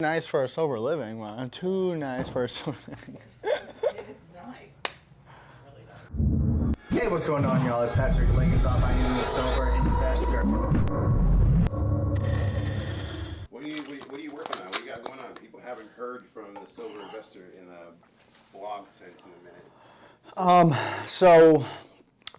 Nice for a sober living, man. Too nice for a sober living. It's nice. Really nice. Hey, what's going on, y'all? It's Patrick Langenzoff. I am the Sober Investor. What are you working on? What do you got going on? People haven't heard from the Sober Investor in a blog sense in a minute. So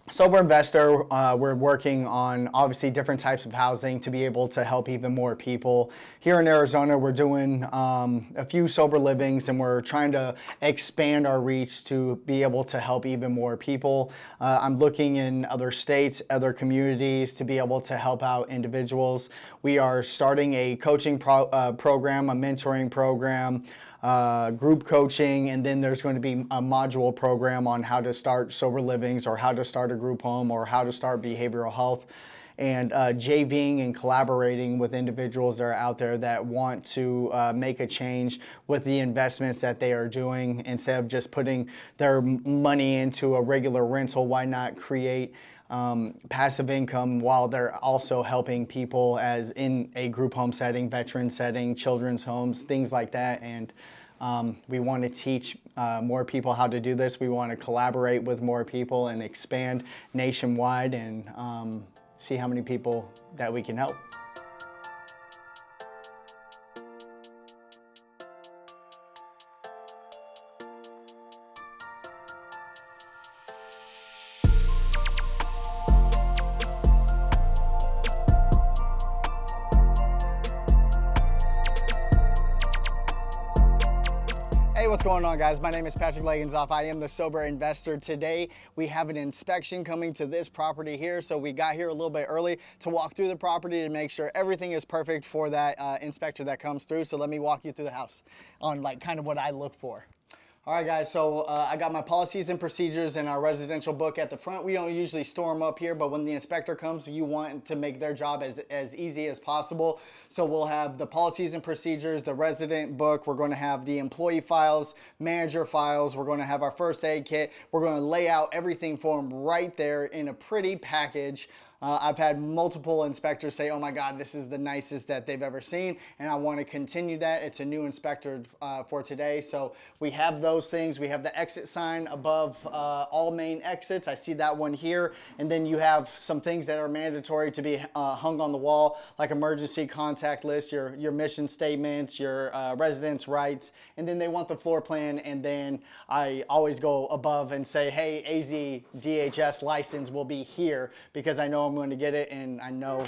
Sober Investor, we're working on obviously different types of housing to be able to help even more people. Here in Arizona, we're doing a few sober livings, and we're trying to expand our reach to be able to help even more people. I'm looking in other states, other communities to be able to help out individuals. We are starting a coaching program, a mentoring program, group coaching, and then there's going to be a module program on how to start sober livings or how to start a group home or how to start behavioral health, and JVing and collaborating with individuals that are out there that want to make a change with the investments that they are doing. Instead of just putting their money into a regular rental, why not create passive income while they're also helping people as in a group home setting, veteran setting, children's homes, things like that. And we want to teach more people how to do this. We want to collaborate with more people and expand nationwide and see how many people that we can help. Hey, what's going on, guys? My name is Patrick Langenzoff. I am the Sober Investor. Today, we have an inspection coming to this property here. So we got here a little bit early to walk through the property to make sure everything is perfect for that inspector that comes through. So let me walk you through the house on like kind of what I look for. All right, guys, so I got my policies and procedures in our residential book at the front. We don't usually store them up here, but when the inspector comes, you want to make their job as easy as possible. So we'll have the policies and procedures, the resident book. We're going to have the employee files, manager files. We're going to have our first aid kit. We're going to lay out everything for them right there in a pretty package. I've had multiple inspectors say, oh my God, this is the nicest that they've ever seen, and I want to continue that. It's a new inspector for today. So we have those things. We have the exit sign above all main exits. I see that one here. And then you have some things that are mandatory to be hung on the wall, like emergency contact list, your mission statements, your residence rights, and then they want the floor plan. And then I always go above and say, hey, AZ DHS license will be here because I know I'm going to get it, and I know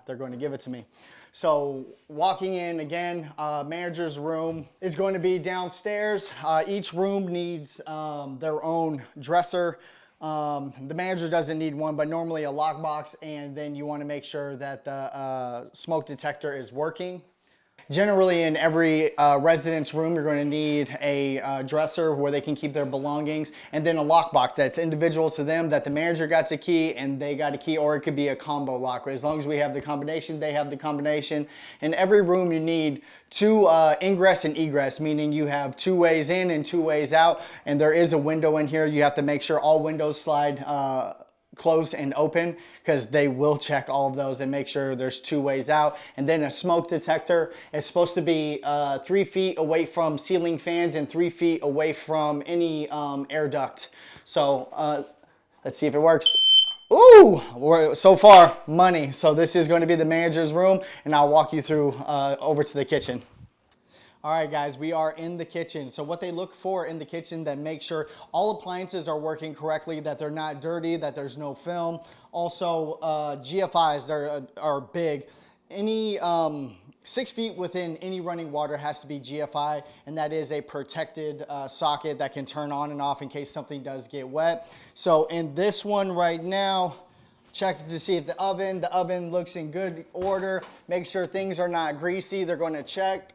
they're going to give it to me. So walking in again, manager's room is going to be downstairs. Each room needs their own dresser. The manager doesn't need one, but normally a lockbox, and then you want to make sure that the smoke detector is working. Generally, in every residence room, you're going to need a dresser where they can keep their belongings, and then a lockbox that's individual to them that the manager got a key and they got a key, or it could be a combo lock. As long as we have the combination, they have the combination. In every room, you need two ingress and egress, meaning you have two ways in and two ways out, and there is a window in here. You have to make sure all windows slide closed and open, because they will check all of those and make sure there's two ways out. And then a smoke detector is supposed to be 3 feet away from ceiling fans and 3 feet away from any air duct. So let's see if it works. Ooh, so far money. So this is going to be the manager's room, and I'll walk you through over to the kitchen. All right, guys, we are in the kitchen. So what they look for in the kitchen, that make sure all appliances are working correctly, that they're not dirty, that there's no film. Also, GFIs are big. Any 6 feet within any running water has to be GFI, and that is a protected socket that can turn on and off in case something does get wet. So in this one right now, check to see if the oven looks in good order. Make sure things are not greasy. They're going to check.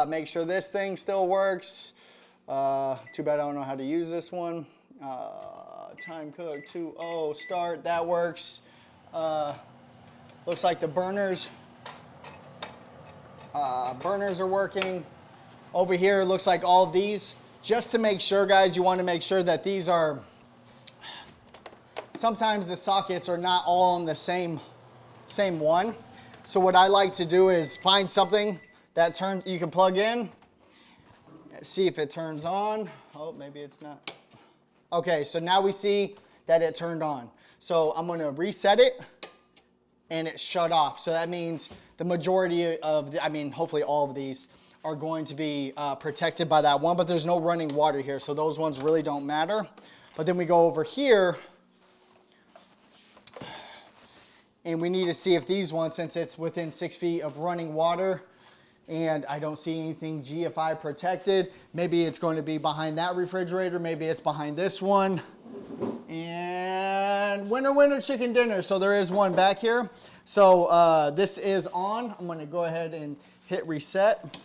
Make sure this thing still works. Too bad I don't know how to use this one. Time cook 2:0 start. That works. Looks like the burners are working. Over here, it looks like all of these. Just to make sure, guys, you want to make sure that these are. Sometimes the sockets are not all on the same one. So what I like to do is find something that turns, you can plug in, see if it turns on. Oh, maybe it's not. Okay, so now we see that it turned on. So I'm gonna reset it and it shut off. So that means the majority of, hopefully all of these are going to be protected by that one, but there's no running water here, so those ones really don't matter. But then we go over here, and we need to see if these ones, since it's within 6 feet of running water, and I don't see anything GFI protected, maybe it's going to be behind that refrigerator, maybe it's behind this one. And winner chicken dinner. So there is one back here. So this is on. I'm going to go ahead and hit reset.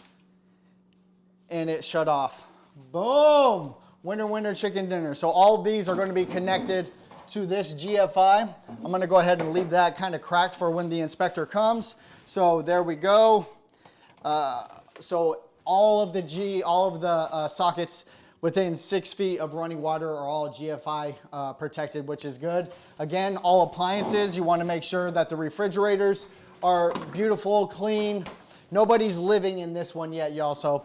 And it shut off. Boom! Winner chicken dinner. So all of these are going to be connected to this GFI. I'm going to go ahead and leave that kind of cracked for when the inspector comes. So there we go. So all of the sockets within 6 feet of running water are all GFI protected, which is good. Again, all appliances, you want to make sure that the refrigerators are beautiful, clean. Nobody's living in this one yet, y'all, so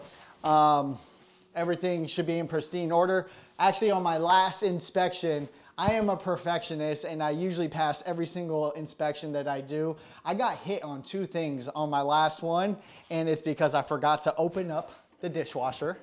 everything should be in pristine order. Actually, on my last inspection, I am a perfectionist and I usually pass every single inspection that I do. I got hit on 2 things on my last one, and it's because I forgot to open up the dishwasher.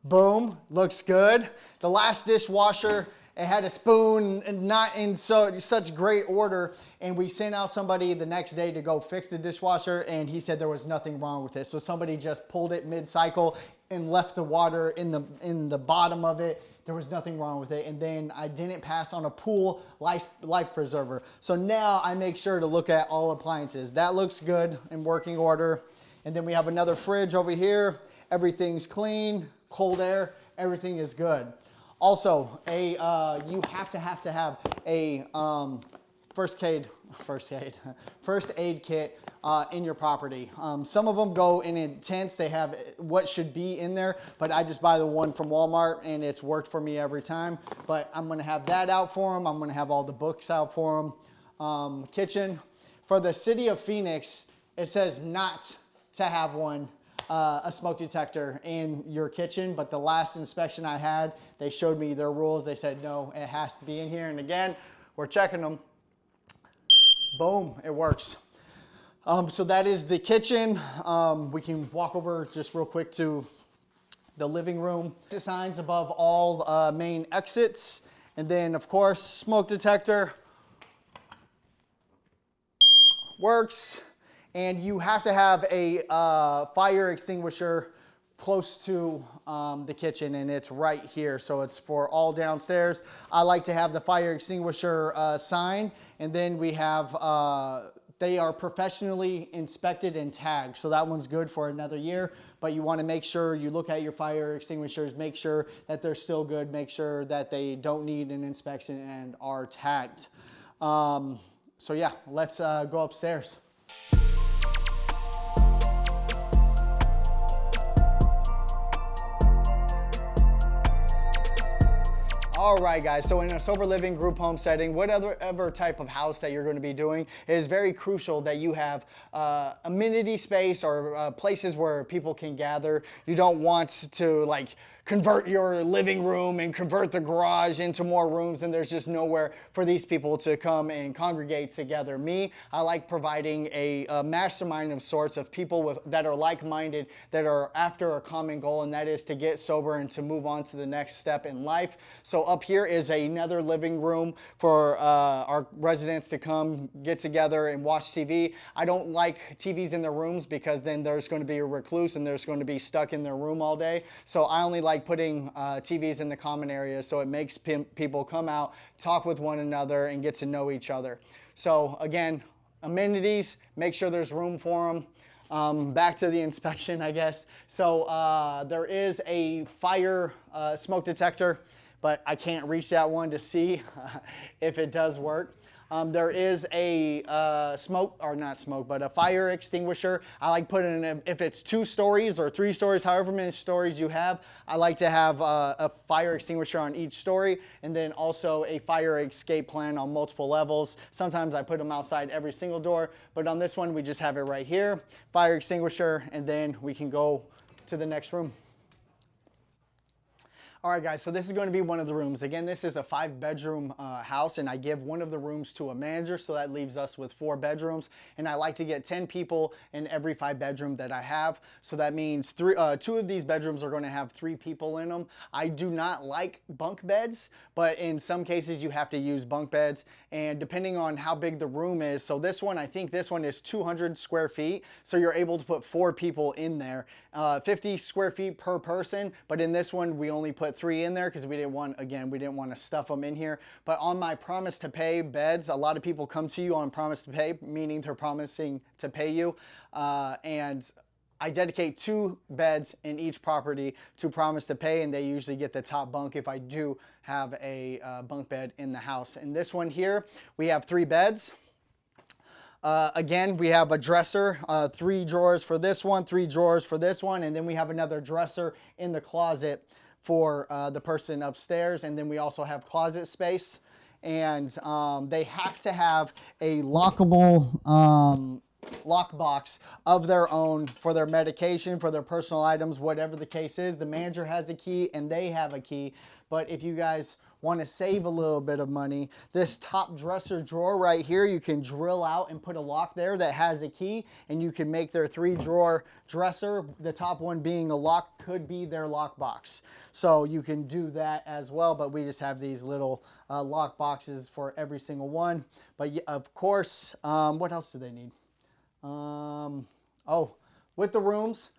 Boom, looks good. The last dishwasher, it had a spoon and not in such great order, and we sent out somebody the next day to go fix the dishwasher, and he said there was nothing wrong with it. So somebody just pulled it mid-cycle and left the water in the bottom of it. There was nothing wrong with it. And then I didn't pass on a pool life preserver. So now I make sure to look at all appliances. That looks good in working order. And then we have another fridge over here. Everything's clean, cold air, everything is good. Also, you have to have a first aid kit in your property. Some of them go in intense. They have what should be in there, but I just buy the one from Walmart and it's worked for me every time. But I'm gonna have that out for them. I'm gonna have all the books out for them. Kitchen. For the city of Phoenix, it says not to have one, a smoke detector in your kitchen, but the last inspection I had, they showed me their rules. They said, no, it has to be in here. And again, we're checking them. Boom, it works. So that is the kitchen. We can walk over just real quick to the living room. Signs above all main exits. And then of course, smoke detector works. And you have to have a fire extinguisher close to the kitchen, and it's right here. So it's for all downstairs. I like to have the fire extinguisher sign, and then we have, they are professionally inspected and tagged. So that one's good for another year, but you wanna make sure you look at your fire extinguishers, make sure that they're still good, make sure that they don't need an inspection and are tagged. So yeah, let's go upstairs. All right, guys, so in a sober living group home setting, whatever type of house that you're going to be doing, it is very crucial that you have amenity space or places where people can gather. You don't want to like convert your living room and convert the garage into more rooms, and there's just nowhere for these people to come and congregate together. I like providing a mastermind of sorts of people that are like-minded, that are after a common goal, and that is to get sober and to move on to the next step in life. So up here is another living room for our residents to come get together and watch TV. I don't like TVs in their rooms because then there's going to be a recluse and there's going to be stuck in their room all day. So I only like putting TVs in the common areas, so it makes people come out, talk with one another, and get to know each other. So again, amenities, make sure there's room for them. Back to the inspection, I guess. So there is a fire smoke detector, but I can't reach that one to see if it does work. There is a a fire extinguisher. I like putting in, if it's 2 stories or 3 stories, however many stories you have, I like to have a fire extinguisher on each story, and then also a fire escape plan on multiple levels. Sometimes I put them outside every single door, but on this one we just have it right here, fire extinguisher, and then we can go to the next room. All right, guys, so this is going to be one of the rooms. Again, this is a 5-bedroom house, and I give one of the rooms to a manager, so that leaves us with 4 bedrooms. And I like to get 10 people in every 5-bedroom that I have. So that means 2 of these bedrooms are going to have 3 people in them. I do not like bunk beds, but in some cases you have to use bunk beds. And depending on how big the room is, so this one, I think this one is 200 square feet. So you're able to put 4 people in there, 50 square feet per person. But in this one, we only put 3 in there because we didn't want to stuff them in here. But on my promise to pay beds, a lot of people come to you on promise to pay, meaning they're promising to pay you. And I dedicate 2 beds in each property to promise to pay, and they usually get the top bunk if I do have a bunk bed in the house. In this one here, we have 3 beds. Again, we have a dresser, 3 drawers for this one, 3 drawers for this one, and then we have another dresser in the closet for the person upstairs. And then we also have closet space, and they have to have a lockable lockbox of their own for their medication, for their personal items, whatever the case is. The manager has a key and they have a key. But if you guys want to save a little bit of money, this top dresser drawer right here, you can drill out and put a lock there that has a key, and you can make their 3-drawer dresser, the top one being a lock, could be their lockbox. So you can do that as well, but we just have these little lock boxes for every single one. But of course, what else do they need? With the rooms,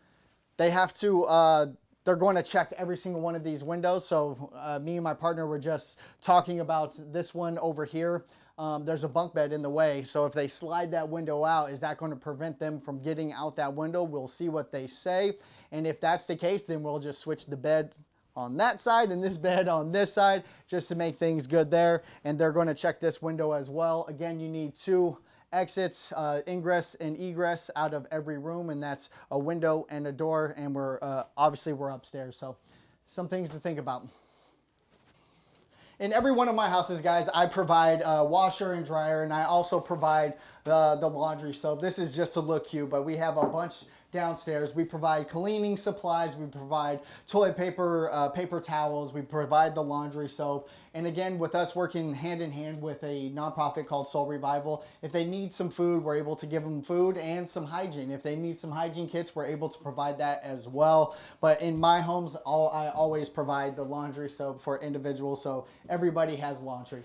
they have to, they're going to check every single one of these windows. So me and my partner were just talking about this one over here. There's a bunk bed in the way. So if they slide that window out, is that going to prevent them from getting out that window? We'll see what they say. And if that's the case, then we'll just switch the bed on that side and this bed on this side just to make things good there. And they're going to check this window as well. Again, you need 2 exits, ingress and egress out of every room, and that's a window and a door, and we're obviously we're upstairs, so some things to think about. In every one of my houses, guys, I provide a washer and dryer, and I also provide the laundry soap. This is just to look cute, but we have a bunch downstairs. We provide cleaning supplies, we provide toilet paper, paper towels, we provide the laundry soap. And again, with us working hand in hand with a nonprofit called Soul Revival, if they need some food, we're able to give them food and some hygiene. If they need some hygiene kits, we're able to provide that as well. But in my homes, I always provide the laundry soap for individuals, so everybody has laundry.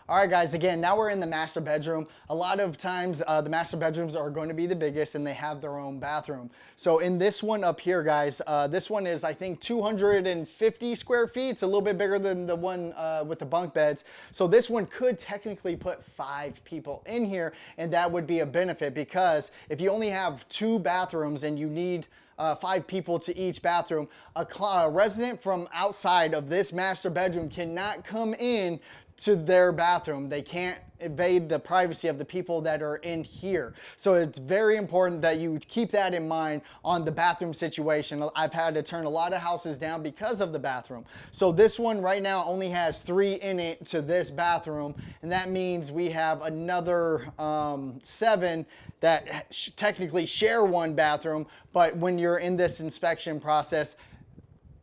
All right, guys, again, now we're in the master bedroom. A lot of times the master bedrooms are going to be the biggest, and they have their own bathroom. So in this one up here, guys, this one is, I think, 250 square feet. It's a little bit bigger than the one with the bunk beds. So this one could technically put 5 people in here, and that would be a benefit, because if you only have 2 bathrooms and you need 5 people to each bathroom, a resident from outside of this master bedroom cannot come in to their bathroom. They can't invade the privacy of the people that are in here. So it's very important that you keep that in mind on the bathroom situation. I've had to turn a lot of houses down because of the bathroom. So this one right now only has 3 in it to this bathroom, and that means we have another 7 that technically share one bathroom. But when you're in this inspection process,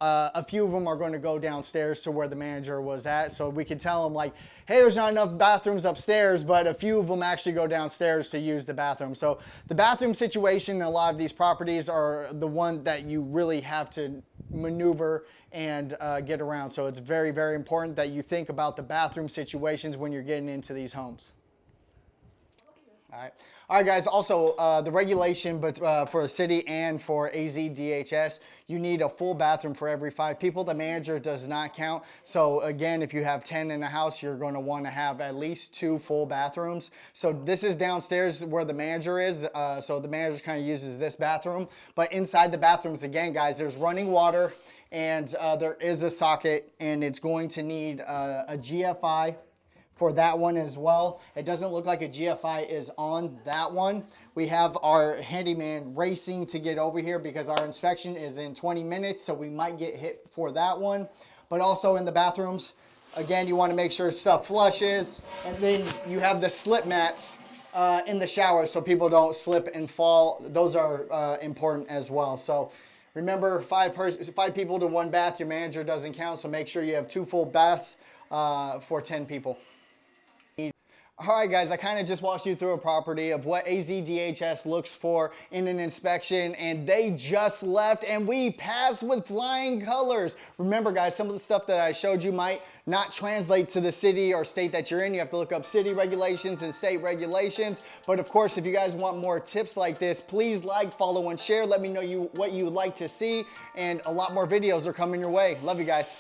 a few of them are going to go downstairs to where the manager was at. So we can tell them, like, hey, there's not enough bathrooms upstairs, but a few of them actually go downstairs to use the bathroom. So the bathroom situation in a lot of these properties are the one that you really have to maneuver and get around. So it's very, very important that you think about the bathroom situations when you're getting into these homes. All right. All right, guys, also the regulation, but for a city and for AZDHS, you need a full bathroom for every 5 people. The manager does not count. So again, if you have 10 in a house, you're going to want to have at least 2 full bathrooms. So this is downstairs where the manager is. So the manager kind of uses this bathroom. But inside the bathrooms, again, guys, there's running water, and there is a socket, and it's going to need a GFI for that one as well. It doesn't look like a GFI is on that one. We have our handyman racing to get over here because our inspection is in 20 minutes, so we might get hit for that one. But also in the bathrooms, again, you want to make sure stuff flushes, and then you have the slip mats in the shower so people don't slip and fall. Those are important as well. So remember, 5 people to 1 bath. Your manager doesn't count, so make sure you have 2 full baths for 10 people. All right, guys, I kind of just walked you through a property of what AZDHS looks for in an inspection, and they just left, and we passed with flying colors. Remember, guys, some of the stuff that I showed you might not translate to the city or state that you're in. You have to look up city regulations and state regulations. But of course, if you guys want more tips like this, please like, follow, and share. Let me know what you would like to see, and a lot more videos are coming your way. Love you guys.